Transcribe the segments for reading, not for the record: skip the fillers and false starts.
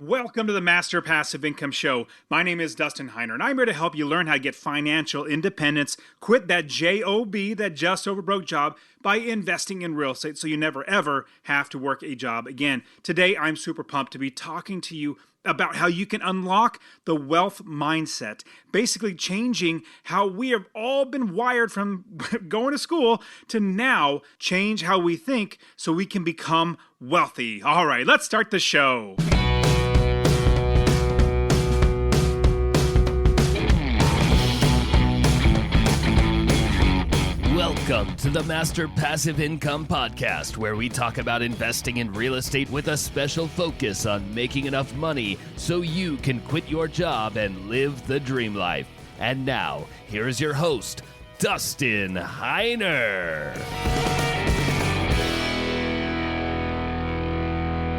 Welcome to the Master Passive Income Show. My name is Dustin Heiner, and I'm here to help you learn how to get financial independence, quit that JOB, that just over broke job, by investing in real estate so you never ever have to work a job again. Today, I'm super pumped to be talking to you about how you can unlock the wealth mindset, basically changing how we have all been wired from going to school to now change how we think so we can become wealthy. All right, let's start the show. Welcome to the Master Passive Income Podcast, where we talk about investing in real estate with a special focus on making enough money so you can quit your job and live the dream life. And now, here is your host, Dustin Heiner.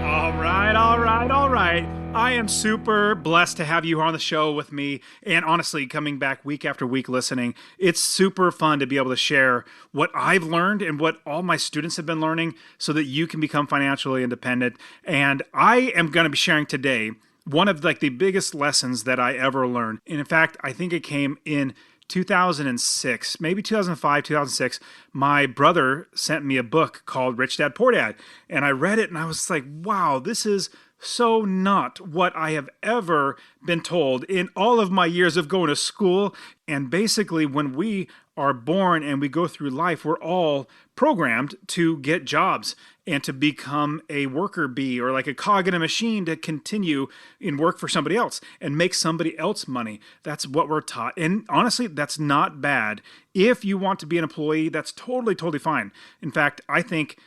All right. I am super blessed to have you on the show with me, and honestly, coming back week after week listening, it's super fun to be able to share what I've learned and what all my students have been learning so that you can become financially independent. And I am going to be sharing today one of the biggest lessons that I ever learned. And in fact, I think it came in 2006, maybe 2005, 2006, my brother sent me a book called Rich Dad, Poor Dad. And I read it and I was like, wow, this is so not what I have ever been told in all of my years of going to school. And basically, when we are born and we go through life, we're all programmed to get jobs and to become a worker bee or like a cog in a machine to continue and work for somebody else and make somebody else money. That's what we're taught. And honestly, that's not bad. If you want to be an employee, that's totally fine. In fact, I think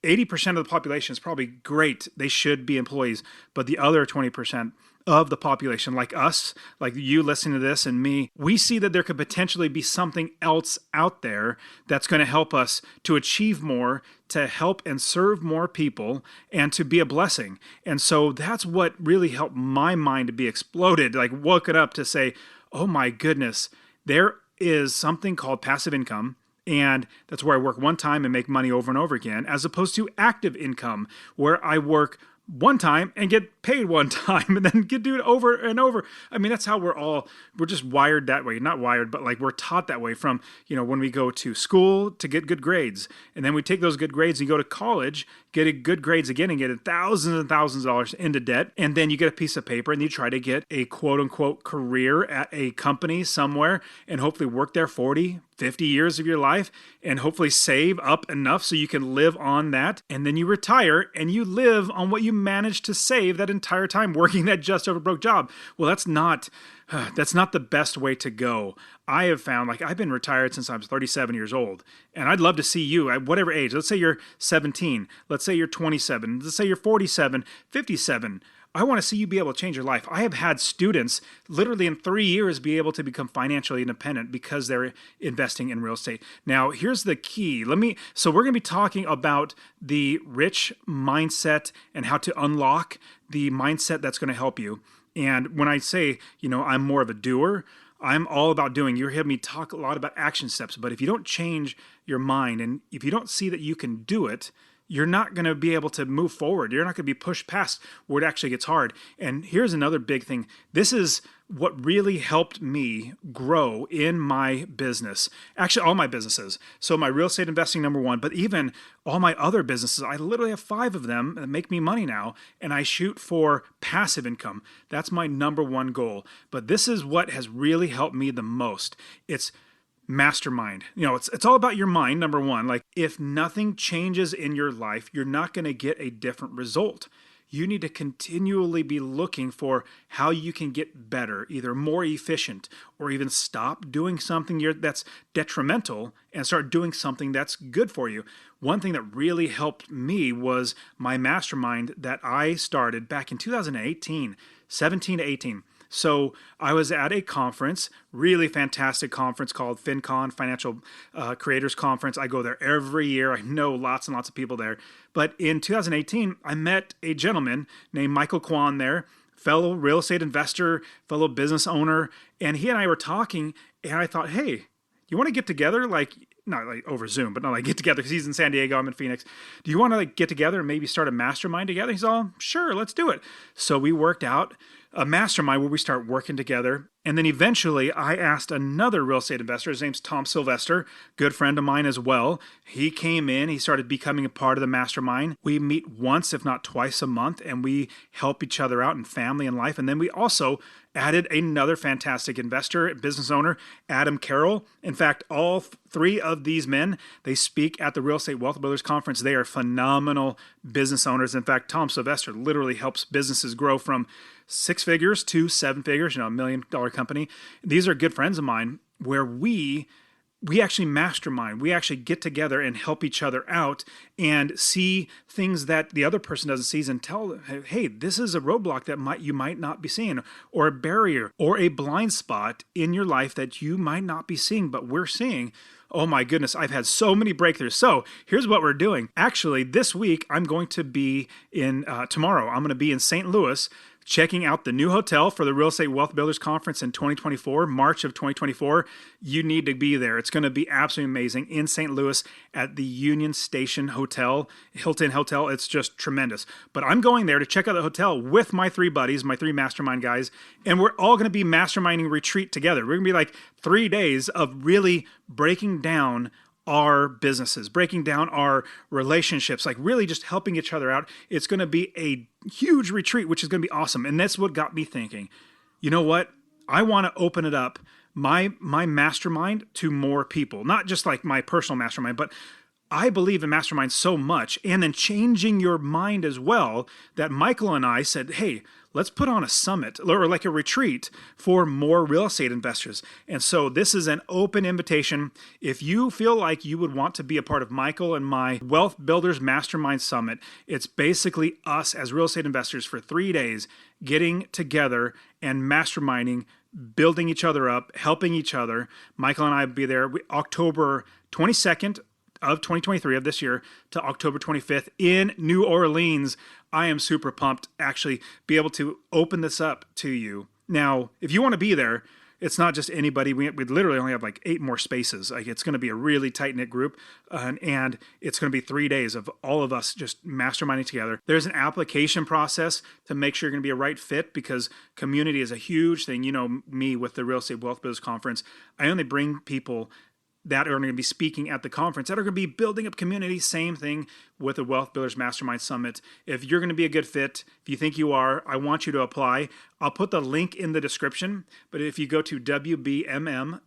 80% of the population is probably great. They should be employees. But the other 20% of the population, like us, like you listening to this and me, we see that there could potentially be something else out there that's going to help us to achieve more, to help and serve more people, and to be a blessing. And so that's what really helped my mind to be exploded, like woke it up to say, oh my goodness, there is something called passive income. And that's where I work one time and make money over and over again, as opposed to active income, where I work one time and get paid one time and then do it over and over. I mean, that's how we're just wired that way. Not wired, but like we're taught that way from, when we go to school to get good grades. And then we take those good grades and go to college, get good grades again and get thousands and thousands of dollars into debt. And then you get a piece of paper and you try to get a quote unquote career at a company somewhere and hopefully work there 40, 50 years of your life and hopefully save up enough so you can live on that. And then you retire and you live on what you managed to save that entire time working that just over broke job. Well, that's not the best way to go. I have found, I've been retired since I was 37 years old, and I'd love to see you at whatever age. Let's say you're 17. Let's say you're 27. Let's say you're 47, 57. I want to see you be able to change your life. I have had students literally in 3 years be able to become financially independent because they're investing in real estate. Now, here's the key. So we're going to be talking about the rich mindset and how to unlock the mindset that's going to help you. And when I say, I'm more of a doer, I'm all about doing. You hear me talk a lot about action steps, but if you don't change your mind and if you don't see that you can do it, you're not going to be able to move forward. You're not going to be pushed past where it actually gets hard. And here's another big thing. This is what really helped me grow in my business. Actually, all my businesses. So my real estate investing, number one, but even all my other businesses, I literally have 5 of them that make me money now, and I shoot for passive income. That's my number one goal. But this is what has really helped me the most. It's mastermind. It's all about your mind, number one. Like, if nothing changes in your life, you're not going to get a different result. You need to continually be looking for how you can get better, either more efficient, or even stop doing something that's detrimental and start doing something that's good for you. One thing that really helped me was my mastermind that I started back in 2018, 17 to 18. So I was at a conference, really fantastic conference called FinCon, Financial Creators Conference. I go there every year. I know lots and lots of people there. But in 2018, I met a gentleman named Michael Kwan there, fellow real estate investor, fellow business owner. And he and I were talking, and I thought, hey, you want to get together? Like, not like over Zoom, but not like get together because he's in San Diego, I'm in Phoenix. Do you want to like get together and maybe start a mastermind together? He's all, sure, let's do it. So we worked out a mastermind where we start working together. And then eventually I asked another real estate investor, his name's Tom Sylvester, good friend of mine as well. He came in, he started becoming a part of the mastermind. We meet once, if not twice a month, and we help each other out in family and life. And then we also added another fantastic investor, business owner, Adam Carroll. In fact, all three of these men, they speak at the Real Estate Wealth Builders Conference. They are phenomenal business owners. In fact, Tom Sylvester literally helps businesses grow from 6 figures to 7 figures, $1 million company. These are good friends of mine where we actually mastermind. We actually get together and help each other out and see things that the other person doesn't see and tell, hey, this is a roadblock that you might not be seeing, or a barrier or a blind spot in your life that you might not be seeing, but we're seeing. Oh my goodness, I've had so many breakthroughs. So here's what we're doing. Actually, this week, I'm going to be tomorrow, I'm going to be in St. Louis checking out the new hotel for the Real Estate Wealth Builders Conference in 2024, March of 2024. You need to be there. It's going to be absolutely amazing in St. Louis at the Union Station Hotel, Hilton Hotel. It's just tremendous. But I'm going there to check out the hotel with my 3 buddies, my 3 mastermind guys, and we're all going to be masterminding retreat together. We're going to be like 3 days of really breaking down our businesses, breaking down our relationships, like really just helping each other out. It's going to be a huge retreat, which is going to be awesome. And that's what got me thinking, you know what? I want to open it up, my mastermind, to more people, not just like my personal mastermind, but I believe in mastermind so much, and then changing your mind as well, that Michael and I said, hey, let's put on a summit or like a retreat for more real estate investors. And so this is an open invitation. If you feel like you would want to be a part of Michael and my Wealth Builders Mastermind Summit, it's basically us as real estate investors for 3 days getting together and masterminding, building each other up, helping each other. Michael and I will be there October 22nd of 2023 of this year to October 25th in New Orleans. I am super pumped actually be able to open this up to you. Now, if you want to be there, it's not just anybody. We literally only have like 8 more spaces. Like, it's going to be a really tight-knit group, and it's going to be 3 days of all of us just masterminding together. There's an application process to make sure you're going to be a right fit, because community is a huge thing. You know me with the Real Estate Wealth Builders Conference. I only bring people that are going to be speaking at the conference, that are going to be building up community. Same thing with the Wealth Builders Mastermind Summit. If you're going to be a good fit, if you think you are, I want you to apply. I'll put the link in the description, but if you go to wbmm.org,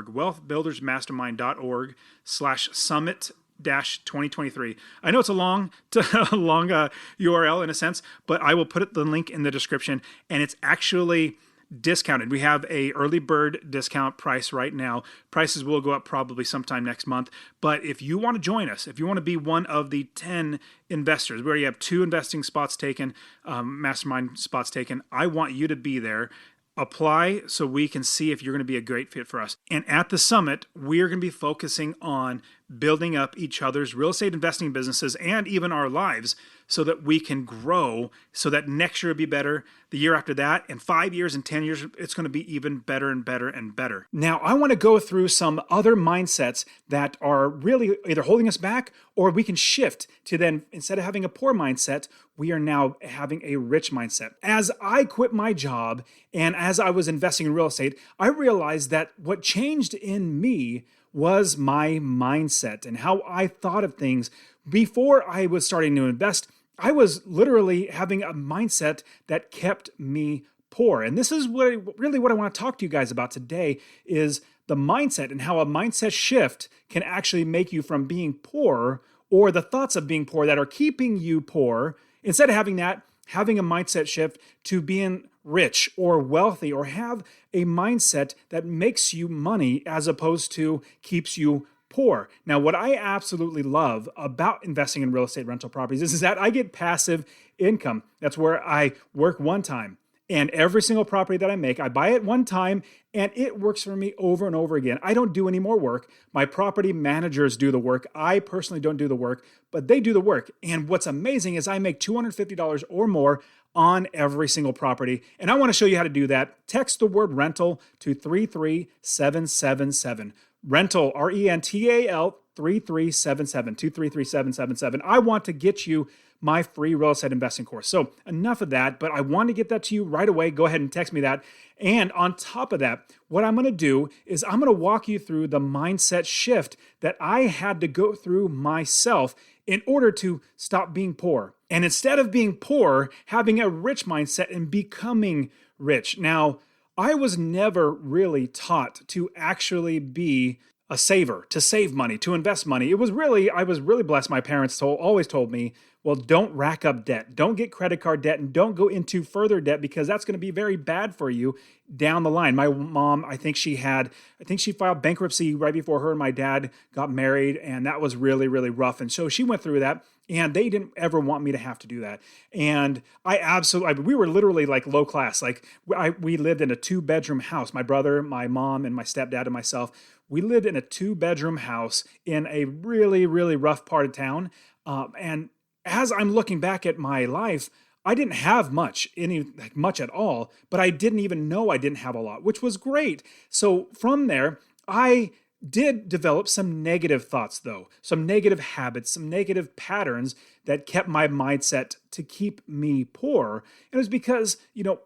wealthbuildersmastermind.org/summit 2023. I know it's a long URL in a sense, but I will put the link in the description, and it's actually discounted. We have a early bird discount price right now. Prices will go up probably sometime next month. But if you want to join us, if you want to be one of the 10 investors, we already have 2 investing spots taken, mastermind spots taken, I want you to be there. Apply so we can see if you're going to be a great fit for us. And at the summit, we're going to be focusing on building up each other's real estate investing businesses and even our lives so that we can grow, so that next year will be better, the year after that, and 5 years and 10 years, it's going to be even better and better and better. Now, I want to go through some other mindsets that are really either holding us back, or we can shift to then, instead of having a poor mindset, we are now having a rich mindset. As I quit my job and as I was investing in real estate, I realized that what changed in me was my mindset and how I thought of things. Before I was starting to invest, I was literally having a mindset that kept me poor. And this is what I want to talk to you guys about today, is the mindset and how a mindset shift can actually make you from being poor, or the thoughts of being poor that are keeping you poor, instead of having that, having a mindset shift to being rich or wealthy, or have a mindset that makes you money as opposed to keeps you poor. Now, what I absolutely love about investing in real estate rental properties is that I get passive income. That's where I work one time, and every single property that I make, I buy it one time, and it works for me over and over again. I don't do any more work. My property managers do the work. I personally don't do the work, but they do the work. And what's amazing is I make $250 or more on every single property. And I want to show you how to do that. Text the word rental to 33777. rental, RENTAL 3377, 2337777. I want to get you my free real estate investing course. So enough of that, but I want to get that to you right away. Go ahead and text me that. And on top of that, what I'm going to do is I'm going to walk you through the mindset shift that I had to go through myself in order to stop being poor. And instead of being poor, having a rich mindset and becoming rich. Now, I was never really taught to actually be a saver, to save money, to invest money. I was really blessed. My parents always told me, well, don't rack up debt. Don't get credit card debt and don't go into further debt because that's going to be very bad for you down the line. My mom, I think she filed bankruptcy right before her and my dad got married, and that was really, really rough. And so she went through that, and they didn't ever want me to have to do that. And we were literally like low class. Like we lived in a 2-bedroom house. My brother, my mom, and my stepdad and myself, we lived in a 2-bedroom house in a really, really rough part of town. And as I'm looking back at my life, I didn't have much at all, but I didn't even know I didn't have a lot, which was great. So from there, I did develop some negative thoughts though, some negative habits, some negative patterns that kept my mindset to keep me poor. And it was because,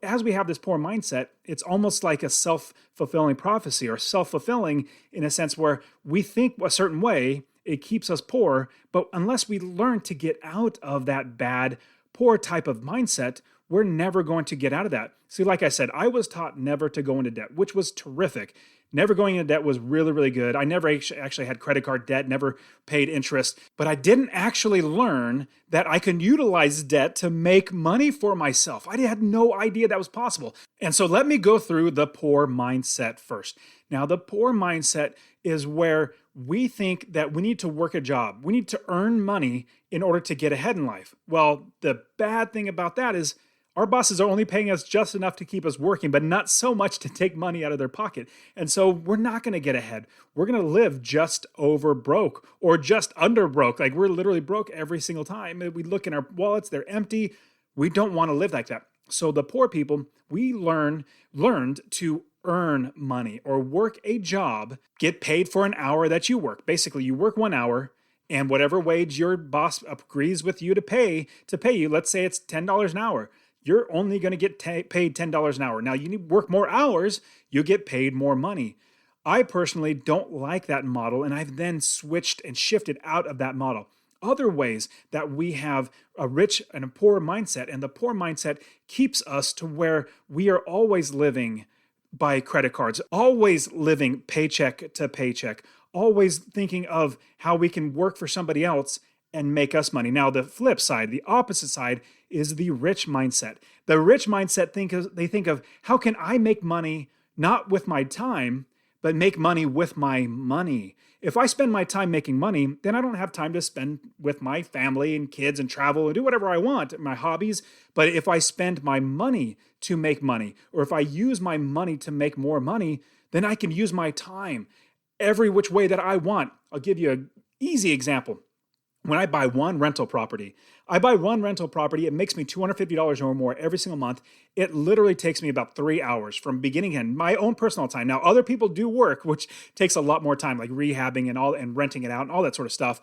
as we have this poor mindset, it's almost like a self-fulfilling prophecy or self-fulfilling in a sense where we think a certain way, it keeps us poor, but unless we learn to get out of that bad, poor type of mindset, we're never going to get out of that. See, like I said, I was taught never to go into debt, which was terrific. Never going into debt was really, really good. I never actually had credit card debt, never paid interest, but I didn't actually learn that I can utilize debt to make money for myself. I had no idea that was possible. And so let me go through the poor mindset first. Now, the poor mindset is where we think that we need to work a job. We need to earn money in order to get ahead in life. Well, the bad thing about that is our bosses are only paying us just enough to keep us working, but not so much to take money out of their pocket. And so we're not going to get ahead. We're going to live just over broke or just under broke. Like we're literally broke every single time. We look in our wallets, they're empty. We don't want to live like that. So the poor people, we learned to earn money or work a job, get paid for an hour that you work. Basically, you work 1 hour, and whatever wage your boss agrees with you to pay you, let's say it's $10 an hour. You're only going to get paid $10 an hour. Now, you need to work more hours, you get paid more money. I personally don't like that model, and I've then switched and shifted out of that model. Other ways that we have a rich and a poor mindset, and the poor mindset keeps us to where we are always living by credit cards, always living paycheck to paycheck, always thinking of how we can work for somebody else and make us money. Now, the flip side, the opposite side, is the rich mindset. The rich mindset they think of how can I make money not with my time, but make money with my money. If I spend my time making money, then I don't have time to spend with my family and kids and travel and do whatever I want, my hobbies. But if I spend my money to make money, or if I use my money to make more money, then I can use my time every which way that I want. I'll give you an easy example. When I buy one rental property, it makes me $250 or more every single month. It literally takes me about 3 hours from beginning to end, my own personal time. Now, other people do work, which takes a lot more time, like rehabbing and renting it out and all that sort of stuff.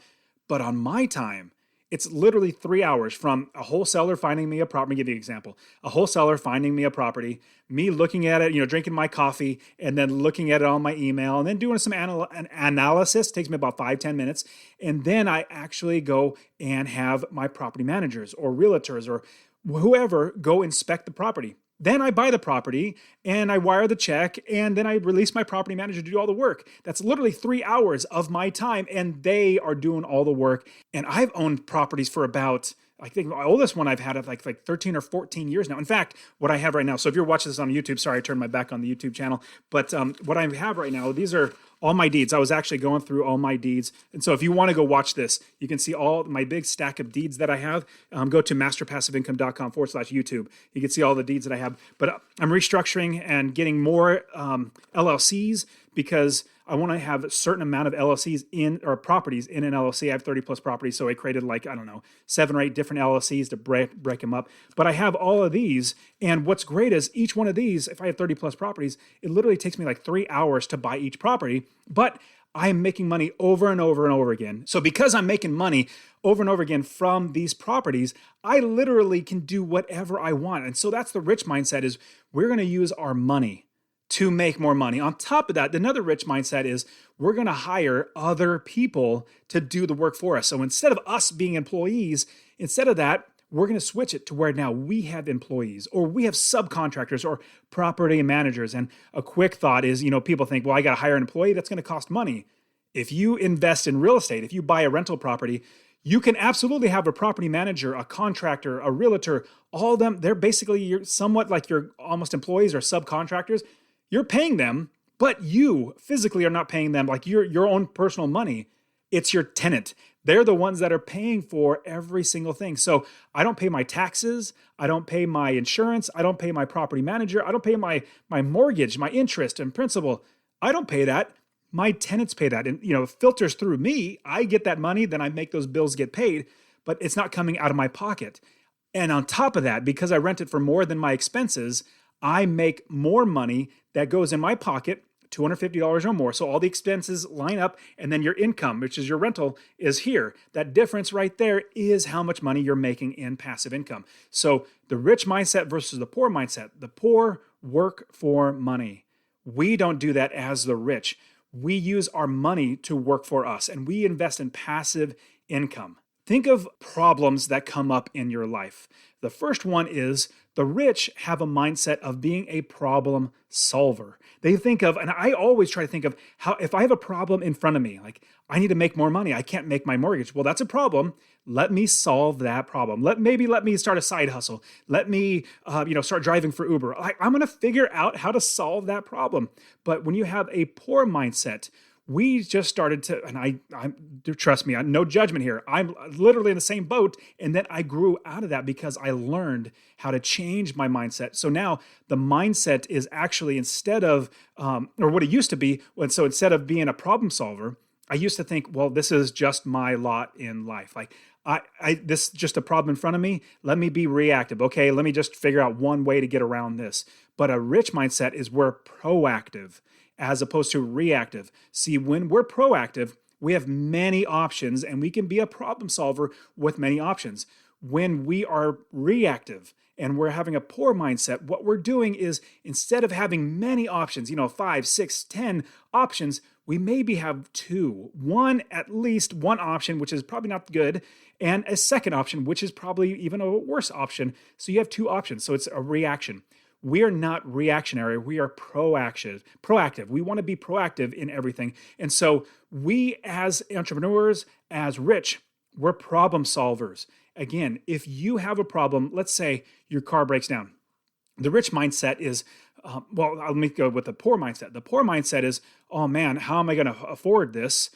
But on my time, it's literally 3 hours from a wholesaler finding me a property. Let me give you an example. A wholesaler finding me a property, me looking at it, drinking my coffee, and then looking at it on my email, and then doing some analysis. It takes me about 5-10 minutes. And then I actually go and have my property managers or realtors or whoever go inspect the property. Then I buy the property and I wire the check and then I release my property manager to do all the work. That's literally 3 hours of my time and they are doing all the work. And I've owned properties for about, I think the oldest one I've had of like 13 or 14 years now. In fact, what I have right now, so if you're watching this on YouTube, sorry, I turned my back on the YouTube channel, but what I have right now, these are all my deeds. I was actually going through all my deeds. And so if you want to go watch this, you can see all my big stack of deeds that I have. Go to masterpassiveincome.com/YouTube. You can see all the deeds that I have. But I'm restructuring and getting more LLCs because I want to have a certain amount of LLCs properties in an LLC. I have 30 plus properties. So I created 7 or 8 different LLCs to break them up. But I have all of these. And what's great is each one of these, if I have 30 plus properties, it literally takes me 3 hours to buy each property. But I am making money over and over and over again. So because I'm making money over and over again from these properties, I literally can do whatever I want. And so that's the rich mindset, is we're going to use our money to make more money. On top of that, another rich mindset is we're going to hire other people to do the work for us. So instead of us being employees, instead of that, we're going to switch it to where now we have employees, or we have subcontractors or property managers. And a quick thought is, people think, well, I got to hire an employee. That's going to cost money. If you invest in real estate, if you buy a rental property, you can absolutely have a property manager, a contractor, a realtor, all of them. They're basically somewhat like your almost employees or subcontractors. You're paying them, but you physically are not paying them like your own personal money. It's your tenant. They're the ones that are paying for every single thing. So I don't pay my taxes. I don't pay my insurance. I don't pay my property manager. I don't pay my mortgage, my interest and principal. I don't pay that. My tenants pay that. And, it filters through me. I get that money, then I make those bills get paid, but it's not coming out of my pocket. And on top of that, because I rent it for more than my expenses, I make more money that goes in my pocket, $250 or more. So all the expenses line up, and then your income, which is your rental, is here. That difference right there is how much money you're making in passive income. So the rich mindset versus the poor mindset. The poor work for money. We don't do that as the rich. We use our money to work for us, and we invest in passive income. Think of problems that come up in your life. The first one is the rich have a mindset of being a problem solver. They think of, and I always try to think of how, if I have a problem in front of me, like I need to make more money, I can't make my mortgage. Well, that's a problem. Let me solve that problem. Let me start a side hustle. Let me, start driving for Uber. I'm going to figure out how to solve that problem. But when you have a poor mindset, we just started to, and I trust me, no judgment here. I'm literally in the same boat. And then I grew out of that because I learned how to change my mindset. So now the mindset is actually, instead of, or what it used to be, so instead of being a problem solver, I used to think, well, this is just my lot in life. Like this is just a problem in front of me. Let me be reactive. Okay, let me just figure out one way to get around this. But a rich mindset is we're proactive as opposed to reactive. See, when we're proactive, we have many options and we can be a problem solver with many options. When we are reactive and we're having a poor mindset, what we're doing is, instead of having many options, 5, 6, 10 options, we maybe have at least one option, which is probably not good, and a second option, which is probably even a worse option. So you have two options. So it's a reaction. We are not reactionary. We are proactive. We want to be proactive in everything. And so we, as entrepreneurs, as rich, we're problem solvers. Again, if you have a problem, let's say your car breaks down. The rich mindset is, let me go with the poor mindset. The poor mindset is, oh man, how am I going to afford this?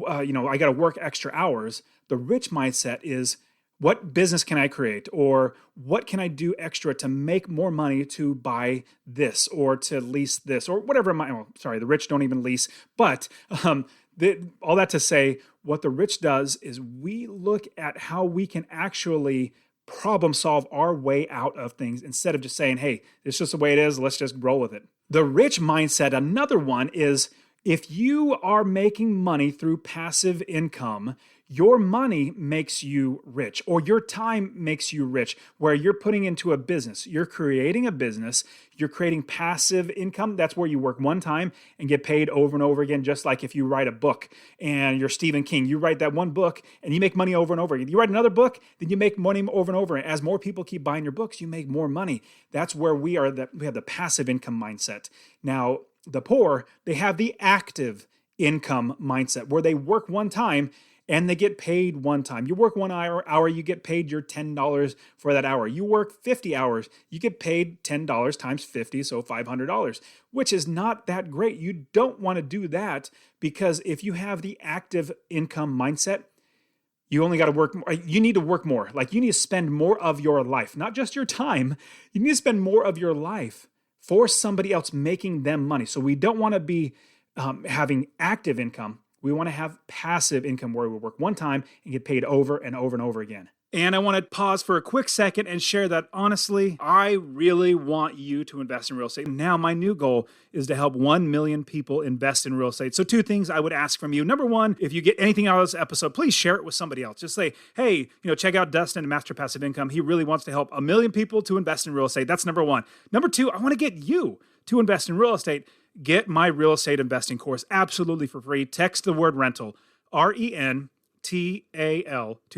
I got to work extra hours. The rich mindset is, what business can I create, or what can I do extra to make more money to buy this or to lease this or whatever? The rich don't even lease. But all that to say, what the rich does is we look at how we can actually problem solve our way out of things, instead of just saying, hey, it's just the way it is, let's just roll with it. The rich mindset, another one, is if you are making money through passive income, your money makes you rich, or your time makes you rich, where you're putting into a business. You're creating a business. You're creating passive income. That's where you work one time and get paid over and over again, just like if you write a book and you're Stephen King. You write that one book and you make money over and over again. You write another book, then you make money over and over. And as more people keep buying your books, you make more money. That's where we are. We have the passive income mindset. Now, the poor, they have the active income mindset, where they work one time and they get paid one time. You work 1 hour, you get paid your $10 for that hour. You work 50 hours, you get paid $10 times 50, so $500, which is not that great. You don't want to do that, because if you have the active income mindset, you only got to work more. You need to work more. Like, you need to spend more of your life, not just your time. You need to spend more of your life for somebody else, making them money. So we don't want to be having active income. We want to have passive income, where we work one time and get paid over and over and over again. And I want to pause for a quick second and share that honestly, I really want you to invest in real estate. Now, my new goal is to help 1 million people invest in real estate. So 2 things I would ask from you. Number 1, if you get anything out of this episode, please share it with somebody else. Just say, hey, check out Dustin, Master Passive Income. He really wants to help 1 million people to invest in real estate. That's number 1. Number 2, I want to get you to invest in real estate. Get my real estate investing course absolutely for free. Text the word rental, RENTAL to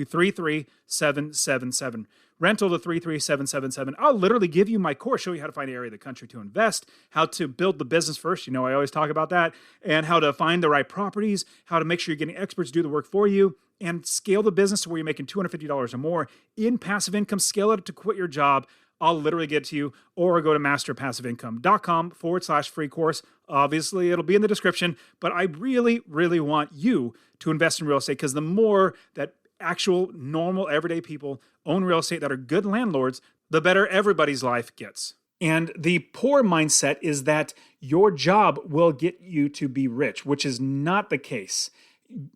33777. Rental to 33777. I'll literally give you my course, show you how to find an area of the country to invest, how to build the business first. I always talk about that, and how to find the right properties, how to make sure you're getting experts to do the work for you, and scale the business to where you're making $250 or more in passive income. Scale it to quit your job. I'll literally get to you, or go to masterpassiveincome.com/free course. Obviously, it'll be in the description, but I really, really want you to invest in real estate, because the more that actual, normal, everyday people own real estate that are good landlords, the better everybody's life gets. And the poor mindset is that your job will get you to be rich, which is not the case.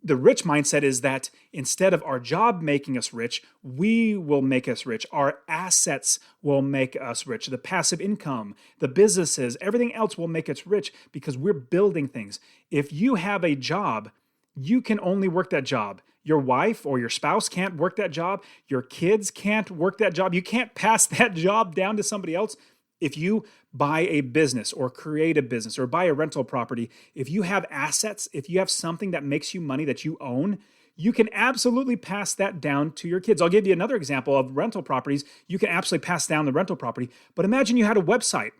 The rich mindset is that instead of our job making us rich, we will make us rich. Our assets will make us rich. The passive income, the businesses, everything else will make us rich because we're building things. If you have a job, you can only work that job. Your wife or your spouse can't work that job. Your kids can't work that job. You can't pass that job down to somebody else. If you buy a business or create a business or buy a rental property, if you have assets, if you have something that makes you money that you own, you can absolutely pass that down to your kids. I'll give you another example of rental properties. You can absolutely pass down the rental property, but imagine you had a website.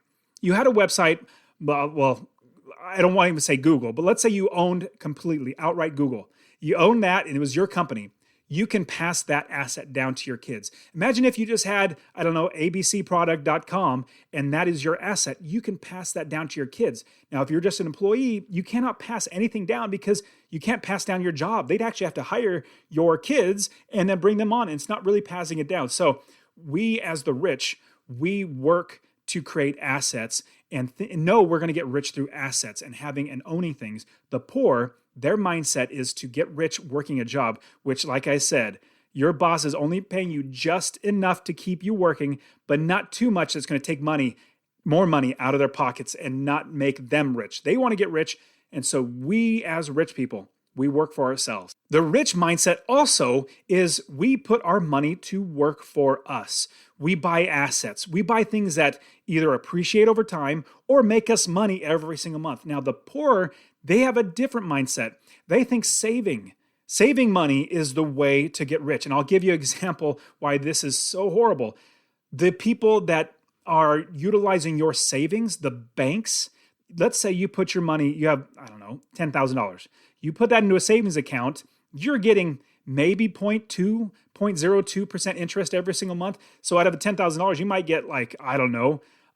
You had a website, well, I don't want to even say Google, but let's say you owned completely outright Google. You own that and it was your company. You can pass that asset down to your kids. Imagine if you just had, abcproduct.com, and that is your asset. You can pass that down to your kids. Now, if you're just an employee, you cannot pass anything down because you can't pass down your job. They'd actually have to hire your kids and then bring them on, and it's not really passing it down. So we, as the rich, we work to create assets and know we're going to get rich through assets and having and owning things. The poor, their mindset is to get rich working a job, which, like I said, your boss is only paying you just enough to keep you working, but not too much that's going to take more money out of their pockets and not make them rich. They want to get rich, and so we as rich people, we work for ourselves. The rich mindset also is we put our money to work for us. We buy assets. We buy things that either appreciate over time or make us money every single month. Now, the poor, they have a different mindset. They think saving money is the way to get rich. And I'll give you an example why this is so horrible. The people that are utilizing your savings, the banks, let's say you put your money, you have, $10,000. You put that into a savings account, you're getting maybe 0.02% interest every single month. So out of the $10,000, you might get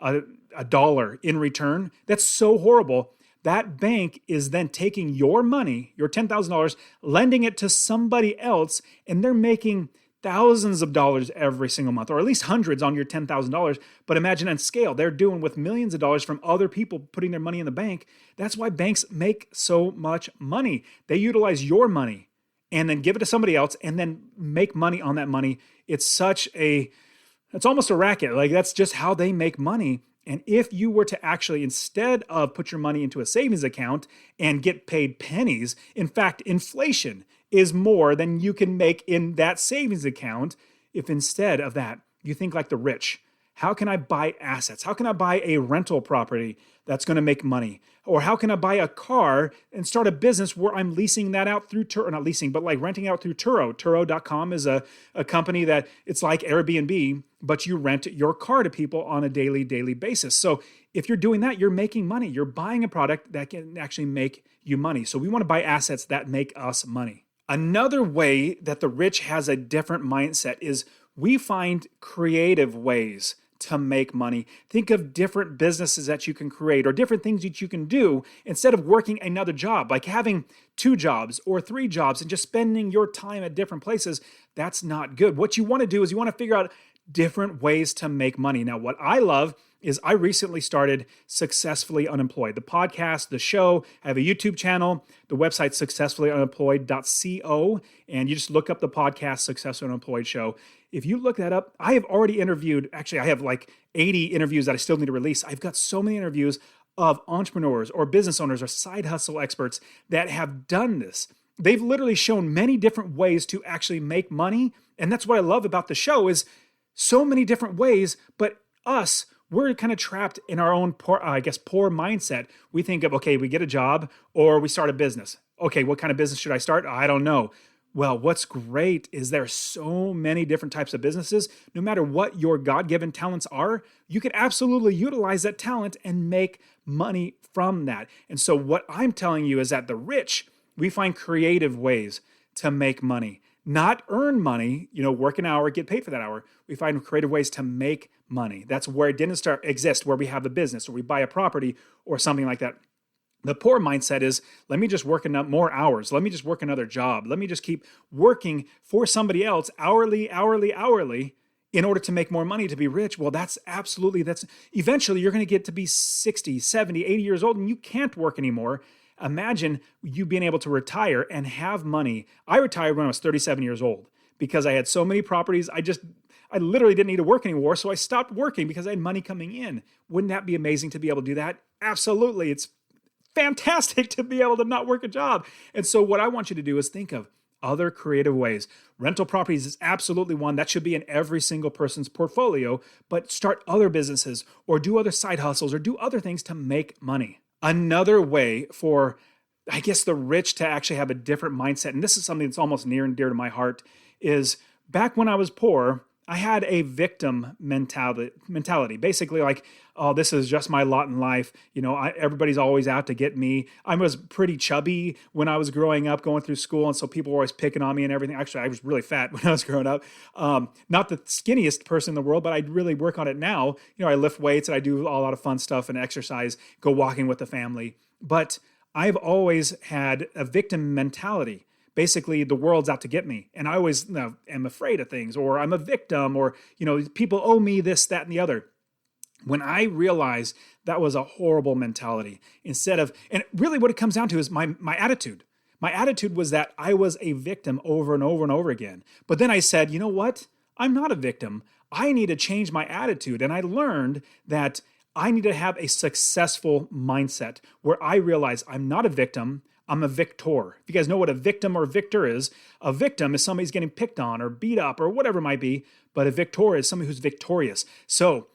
a dollar in return. That's so horrible. That bank is then taking your money, your $10,000, lending it to somebody else, and they're making thousands of dollars every single month, or at least hundreds on your $10,000. But imagine on scale, they're doing with millions of dollars from other people putting their money in the bank. That's why banks make so much money. They utilize your money and then give it to somebody else and then make money on that money. It's almost a racket. Like, that's just how they make money. And if you were to actually, instead of put your money into a savings account and get paid pennies, in fact, inflation is more than you can make in that savings account. If instead of that, you think like the rich, how can I buy assets? How can I buy a rental property that's going to make money? Or how can I buy a car and start a business where I'm leasing that out through Turo, not leasing, but like renting out through Turo. Turo.com is a company that it's like Airbnb, but you rent your car to people on a daily basis. So if you're doing that, you're making money. You're buying a product that can actually make you money. So we want to buy assets that make us money. Another way that the rich has a different mindset is we find creative ways to make money. Think of different businesses that you can create or different things that you can do instead of working another job, like having 2 jobs or 3 jobs and just spending your time at different places. That's not good. What you want to do is you want to figure out different ways to make money. Now, what I love is I recently started Successfully Unemployed. The podcast, the show, I have a YouTube channel. The website successfullyunemployed.co, and you just look up the podcast Successfully Unemployed Show. If you look that up, I have already interviewed, actually I have like 80 interviews that I still need to release. I've got so many interviews of entrepreneurs or business owners or side hustle experts that have done this. They've literally shown many different ways to actually make money. And that's what I love about the show is so many different ways, but we're kind of trapped in our own poor mindset. We think of, okay, we get a job or we start a business. Okay, what kind of business should I start? I don't know. Well, what's great is there are so many different types of businesses. No matter what your God-given talents are, you can absolutely utilize that talent and make money from that. And so what I'm telling you is that the rich, we find creative ways to make money, not earn money, work an hour, get paid for that hour. We find creative ways to make money. That's where it didn't exist, where we have a business or we buy a property or something like that. The poor mindset is, let me just work more hours. Let me just work another job. Let me just keep working for somebody else hourly, in order to make more money to be rich. Well, that's eventually you're going to get to be 60, 70, 80 years old and you can't work anymore. Imagine you being able to retire and have money. I retired when I was 37 years old because I had so many properties. I literally didn't need to work anymore. So I stopped working because I had money coming in. Wouldn't that be amazing to be able to do that? Absolutely. It's fantastic to be able to not work a job. And so what I want you to do is think of other creative ways. Rental properties is absolutely one that should be in every single person's portfolio, but start other businesses or do other side hustles or do other things to make money. Another way for, the rich to actually have a different mindset, and this is something that's almost near and dear to my heart, is back when I was poor, I had a victim mentality. Basically like, oh, this is just my lot in life. Everybody's always out to get me. I was pretty chubby when I was growing up, going through school. And so people were always picking on me and everything. Actually, I was really fat when I was growing up. Not the skinniest person in the world, but I really work on it now. I lift weights and I do a lot of fun stuff and exercise, go walking with the family. But I've always had a victim mentality. Basically, the world's out to get me. And I always am afraid of things, or I'm a victim, or, people owe me this, that, and the other. When I realized that was a horrible mentality, and really what it comes down to is my attitude. My attitude was that I was a victim over and over and over again. But then I said, you know what? I'm not a victim. I need to change my attitude. And I learned that I need to have a successful mindset where I realize I'm not a victim. I'm a victor. If you guys know what a victim or victor is, a victim is somebody who's getting picked on or beat up or whatever it might be, but a victor is somebody who's victorious. So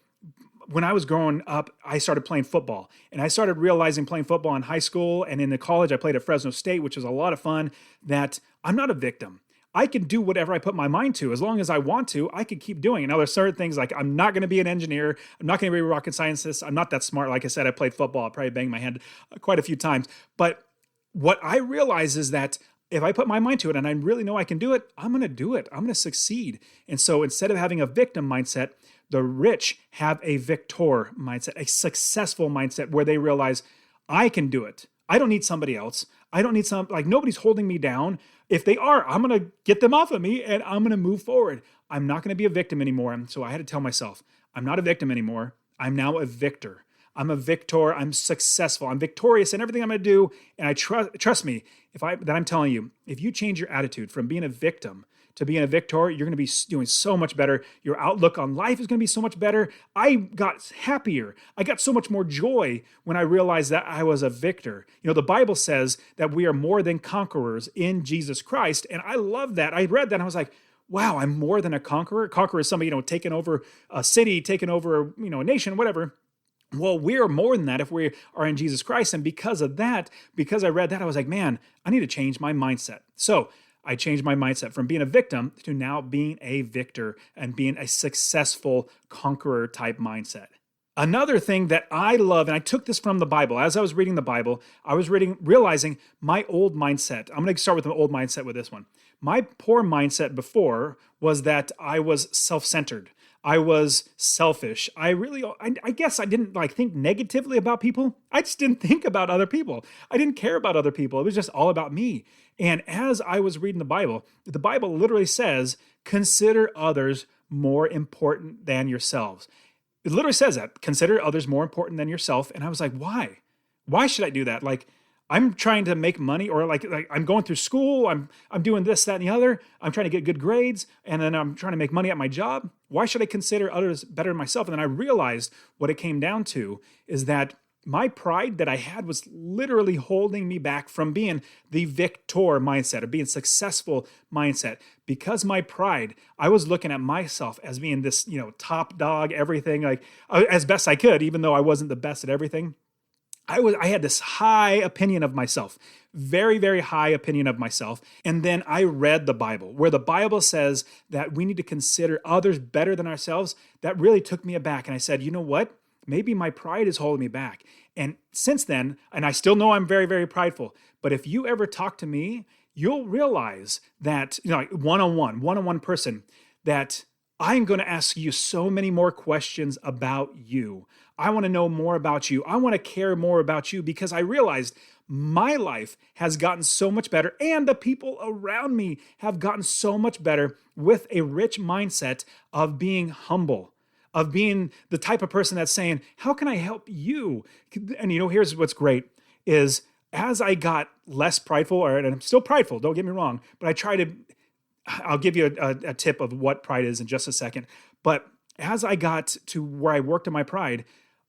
when I was growing up, I started playing football, and I started realizing playing football in high school and in the college, I played at Fresno State, which was a lot of fun, that I'm not a victim. I can do whatever I put my mind to. As long as I want to, I can keep doing it. Now, there's certain things like I'm not going to be an engineer. I'm not going to be a rocket scientist. I'm not that smart. Like I said, I played football. I probably banged my head quite a few times. But what I realize is that if I put my mind to it and I really know I can do it, I'm going to do it. I'm going to succeed. And so instead of having a victim mindset, the rich have a victor mindset, a successful mindset where they realize I can do it. I don't need somebody else. I don't need nobody's holding me down. If they are, I'm going to get them off of me and I'm going to move forward. I'm not going to be a victim anymore. And so I had to tell myself, I'm not a victim anymore. I'm now a victor. I'm a victor. I'm successful. I'm victorious in everything I'm going to do. And I trust me, that I'm telling you, if you change your attitude from being a victim to being a victor, you're going to be doing so much better. Your outlook on life is going to be so much better. I got happier. I got so much more joy when I realized that I was a victor. The Bible says that we are more than conquerors in Jesus Christ. And I love that. I read that and I was like, wow, I'm more than a conqueror. Conqueror is somebody, taking over a city, taking over, a nation, whatever. Well, we're more than that if we are in Jesus Christ. And because of that, because I read that, I was like, man, I need to change my mindset. So I changed my mindset from being a victim to now being a victor and being a successful conqueror type mindset. Another thing that I love, and I took this from the Bible. As I was reading the Bible, I was realizing my old mindset. I'm going to start with an old mindset with this one. My poor mindset before was that I was self-centered. I was selfish. I guess I didn't think negatively about people. I just didn't think about other people. I didn't care about other people. It was just all about me. And as I was reading the Bible literally says, consider others more important than yourselves. It literally says that. Consider others more important than yourself. And I was like, why? Why should I do that? Like, I'm trying to make money, or like I'm going through school. I'm doing this, that, and the other. I'm trying to get good grades, and then I'm trying to make money at my job. Why should I consider others better than myself? And then I realized what it came down to is that my pride that I had was literally holding me back from being the victor mindset, or being successful mindset. Because my pride, I was looking at myself as being this, top dog, everything, like as best I could, even though I wasn't the best at everything. I had this high opinion of myself, very, very high opinion of myself. And then I read the Bible, where the Bible says that we need to consider others better than ourselves. That really took me aback. And I said, you know what? Maybe my pride is holding me back. And since then, and I still know I'm very, very prideful, but if you ever talk to me, you'll realize that, like one-on-one person, that I'm going to ask you so many more questions about you. I want to know more about you. I want to care more about you, because I realized my life has gotten so much better, and the people around me have gotten so much better with a rich mindset of being humble, of being the type of person that's saying, how can I help you? And here's what's great is, as I got less prideful, and I'm still prideful, don't get me wrong, but I'll give you a tip of what pride is in just a second. But as I got to where I worked on my pride,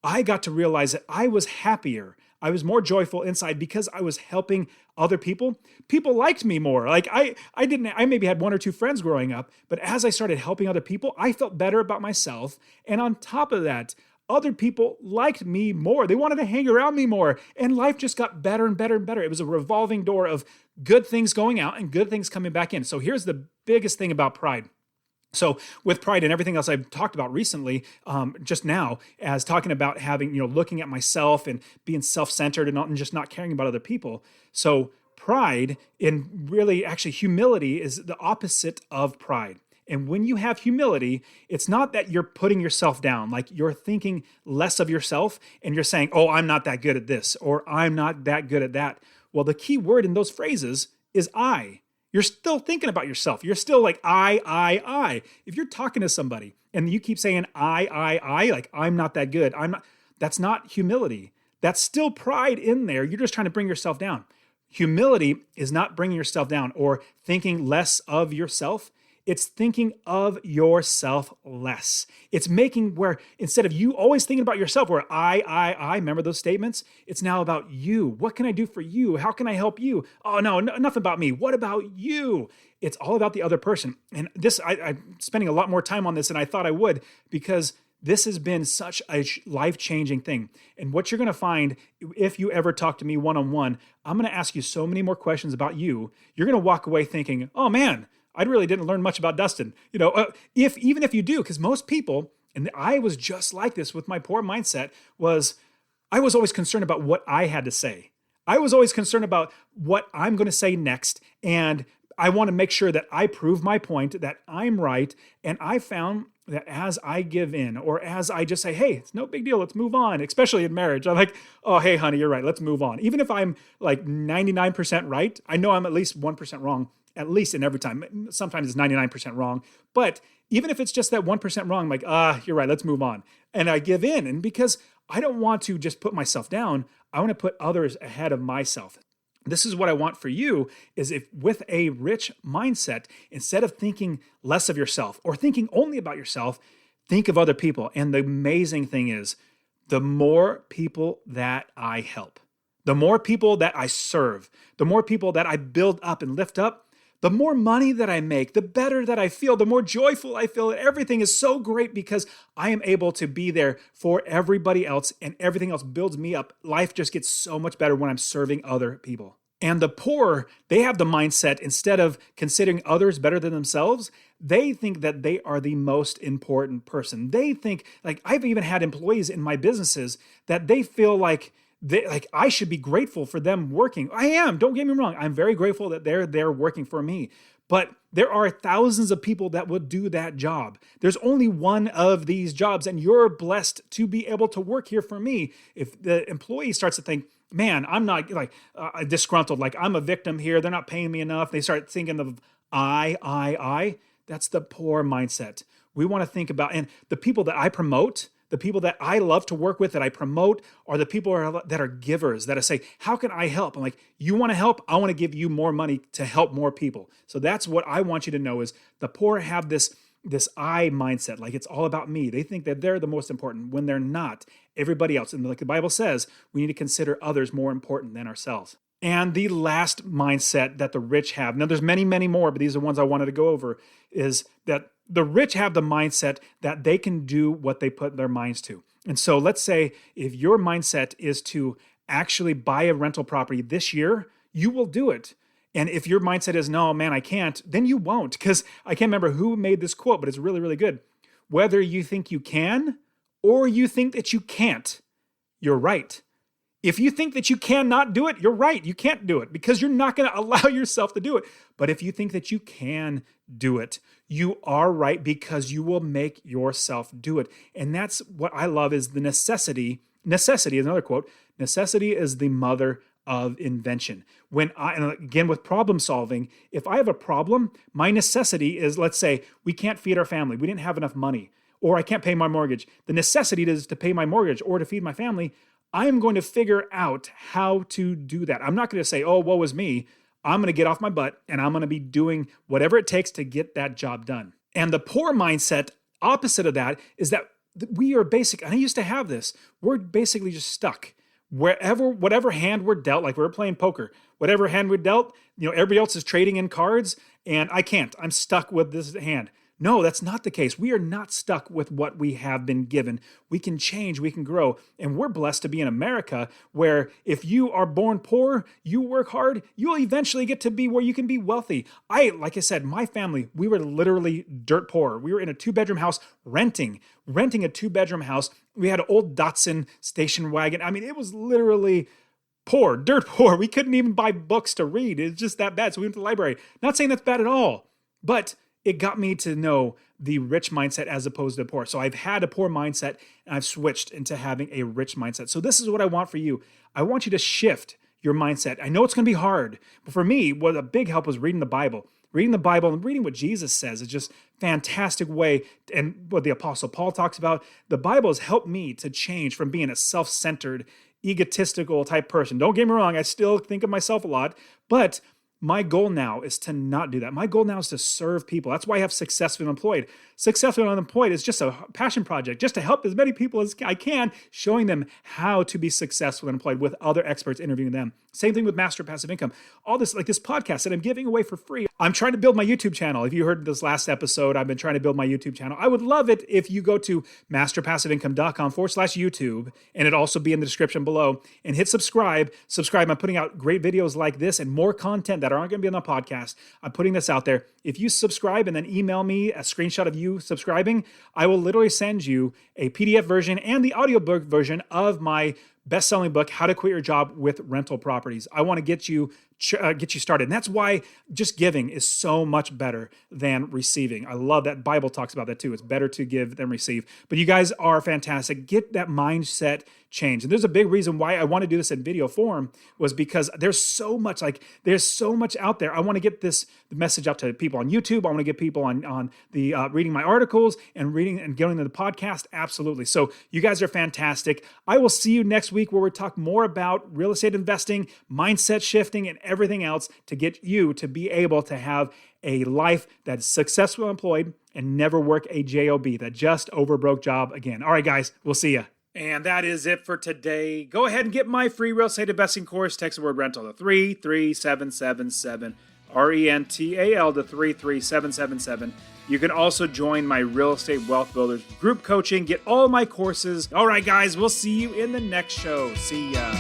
I got to realize that I was happier. I was more joyful inside because I was helping other people. People liked me more. Like I maybe had one or two friends growing up, but as I started helping other people, I felt better about myself. And on top of that, other people liked me more. They wanted to hang around me more. And life just got better and better and better. It was a revolving door of good things going out and good things coming back in. So here's the biggest thing about pride. So with pride and everything else I've talked about recently, just now, as talking about having, looking at myself and being self-centered and just not caring about other people. So pride, and really actually humility, is the opposite of pride. And when you have humility, it's not that you're putting yourself down, like you're thinking less of yourself and you're saying, oh, I'm not that good at this, or I'm not that good at that. Well, the key word in those phrases is I. You're still thinking about yourself. You're still like, I. If you're talking to somebody and you keep saying, I, like, I'm not that good, that's not humility. That's still pride in there. You're just trying to bring yourself down. Humility is not bringing yourself down or thinking less of yourself. It's thinking of yourself less. It's making where instead of you always thinking about yourself, where I, remember those statements? It's now about you. What can I do for you? How can I help you? Oh, no, nothing about me. What about you? It's all about the other person. And this, I'm spending a lot more time on this than I thought I would, because this has been such a life-changing thing. And what you're going to find, if you ever talk to me one-on-one, I'm going to ask you so many more questions about you. You're going to walk away thinking, oh man, I really didn't learn much about Dustin. Even if you do, because most people, and I was just like this with my poor mindset, was I was always concerned about what I had to say. I was always concerned about what I'm going to say next. And I want to make sure that I prove my point, that I'm right. And I found that as I give in, or as I just say, hey, it's no big deal, let's move on, especially in marriage. I'm like, oh, hey, honey, you're right, let's move on. Even if I'm like 99% right, I know I'm at least 1% wrong. At least in every time. Sometimes it's 99% wrong. But even if it's just that 1% wrong, I'm like, you're right, let's move on. And I give in. And because I don't want to just put myself down, I want to put others ahead of myself. This is what I want for you, is if with a rich mindset, instead of thinking less of yourself or thinking only about yourself, think of other people. And the amazing thing is, the more people that I help, the more people that I serve, the more people that I build up and lift up, the more money that I make, the better that I feel, the more joyful I feel. Everything is so great because I am able to be there for everybody else, and everything else builds me up. Life just gets so much better when I'm serving other people. And the poor, they have the mindset, instead of considering others better than themselves, they think that they are the most important person. They think, like, I've even had employees in my businesses that they feel like I should be grateful for them working. I am, don't get me wrong. I'm very grateful that they're there working for me. But there are thousands of people that would do that job. There's only one of these jobs, and you're blessed to be able to work here for me. If the employee starts to think, man, I'm not disgruntled, like I'm a victim here, they're not paying me enough, they start thinking of I, that's the poor mindset. We want to think about, and the people that I promote, the people that I love to work with, that I promote, are the people that are givers, that I say, how can I help? I'm like, you want to help? I want to give you more money to help more people. So that's what I want you to know, is the poor have this I mindset, like it's all about me. They think that they're the most important when they're not. Everybody else. And like the Bible says, we need to consider others more important than ourselves. And the last mindset that the rich have, now there's many, many more, but these are ones I wanted to go over, is that the rich have the mindset that they can do what they put their minds to. And so let's say if your mindset is to actually buy a rental property this year, you will do it. And if your mindset is, no, man, I can't, then you won't. Because I can't remember who made this quote, but it's really, really good. Whether you think you can or you think that you can't, you're right. If you think that you cannot do it, you're right. You can't do it because you're not going to allow yourself to do it. But if you think that you can do it, you are right, because you will make yourself do it. And that's what I love, is the necessity. Necessity is another quote. Necessity is the mother of invention. And again, with problem solving, if I have a problem, my necessity is, let's say we can't feed our family. We didn't have enough money, or I can't pay my mortgage. The necessity is to pay my mortgage or to feed my family. I am going to figure out how to do that. I'm not going to say, oh, woe is me. I'm going to get off my butt and I'm going to be doing whatever it takes to get that job done. And the poor mindset, opposite of that, is that we are basic. I used to have this. We're basically just stuck. Whatever hand we're dealt, like we're playing poker, whatever hand we're dealt, everybody else is trading in cards and I can't. I'm stuck with this hand. No, that's not the case. We are not stuck with what we have been given. We can change, we can grow. And we're blessed to be in America, where if you are born poor, you work hard, you'll eventually get to be where you can be wealthy. Like I said, my family, we were literally dirt poor. We were in a 2-bedroom house renting a 2-bedroom house. We had an old Datsun station wagon. I mean, it was literally poor, dirt poor. We couldn't even buy books to read. It's just that bad. So we went to the library. Not saying that's bad at all, but it got me to know the rich mindset as opposed to poor. So I've had a poor mindset and I've switched into having a rich mindset. So this is what I want for you. I want you to shift your mindset. I know it's going to be hard, but for me, what a big help was reading the Bible. Reading the Bible and reading what Jesus says is just a fantastic way. And what the Apostle Paul talks about, the Bible has helped me to change from being a self-centered, egotistical type person. Don't get me wrong, I still think of myself a lot, but my goal now is to not do that. My goal now is to serve people. That's why I have Successfully Unemployed. Successfully Unemployed is just a passion project, just to help as many people as I can, showing them how to be successfully unemployed with other experts, interviewing them. Same thing with Master Passive Income. All this, like this podcast that I'm giving away for free. I'm trying to build my YouTube channel. If you heard this last episode, I've been trying to build my YouTube channel. I would love it if you go to masterpassiveincome.com/YouTube, and it'll also be in the description below, and hit subscribe. I'm putting out great videos like this and more content that aren't going to be on the podcast. I'm putting this out there. If you subscribe and then email me a screenshot of you subscribing, I will literally send you a PDF version and the audiobook version of my best-selling book, How to Quit Your Job with Rental Properties. I want to get you started. And that's why just giving is so much better than receiving. I love that. Bible talks about that too. It's better to give than receive. But you guys are fantastic. Get that mindset change. And there's a big reason why I want to do this in video form, was because there's so much out there. I want to get the message out to people on YouTube. I want to get people on the reading my articles and reading and going to the podcast. Absolutely. So you guys are fantastic. I will see you next week, where we talk more about real estate investing, mindset shifting, and everything else to get you to be able to have a life that's successfully employed and never work a job, that just overbroke job again. All right, guys, we'll see you. And that is it for today. Go ahead and get my free real estate investing course. Text the word rental to 33777, RENTAL to 33777. You can also join my Real Estate Wealth Builders group coaching. Get all my courses. All right, guys, we'll see you in the next show. See ya.